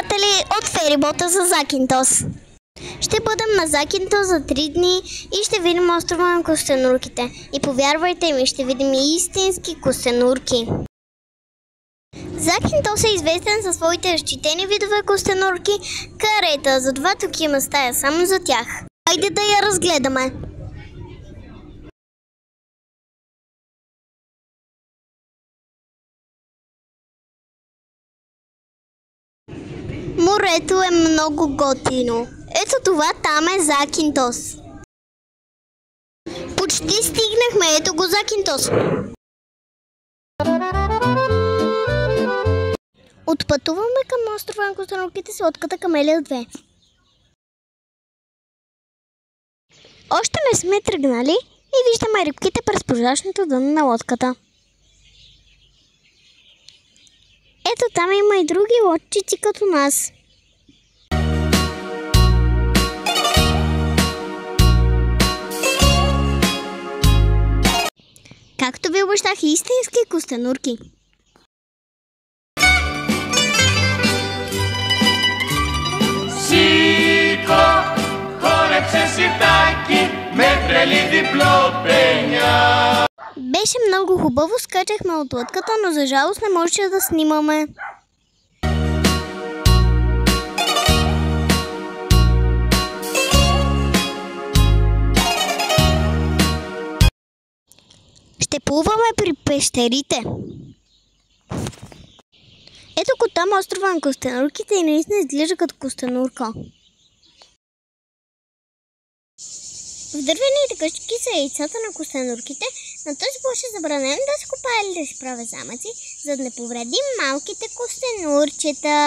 приятели от ферибота за Закинтос. Ще бъдем на Закинтос за 3 дни и ще видим острова на костенурките. И повярвайте ми, ще видим и истински костенурки. Закинтос е известен за своите разчитени видове костенурки, карета, затова тук има стая само за тях. Хайде да я разгледаме. Морето е много готино. Ето това там е Закинтос. Почти стигнахме, ето го Закинтос. Отпътуваме към острова на костенурките с лодката Камелия 2. Още не сме тръгнали и виждаме рибките през прозрачното дъно на лодката. Ето там има и други лодчици като нас. Както ви обещах, истински костенурки. Σήκω, χόρεψε σιρτάκι με τρελή διπλοπένια. Беше много хубаво, скачахме от лодката, но за жалост не можеше да снимаме. Ще плуваме при пещерите. Ето го там острова на костенурките и наистина изглежда като костенурка. В дървените къщички са яйцата на костенурките. На този площ е забранено да се копае или да се прави замъци, за да не повредим малките костенурчета.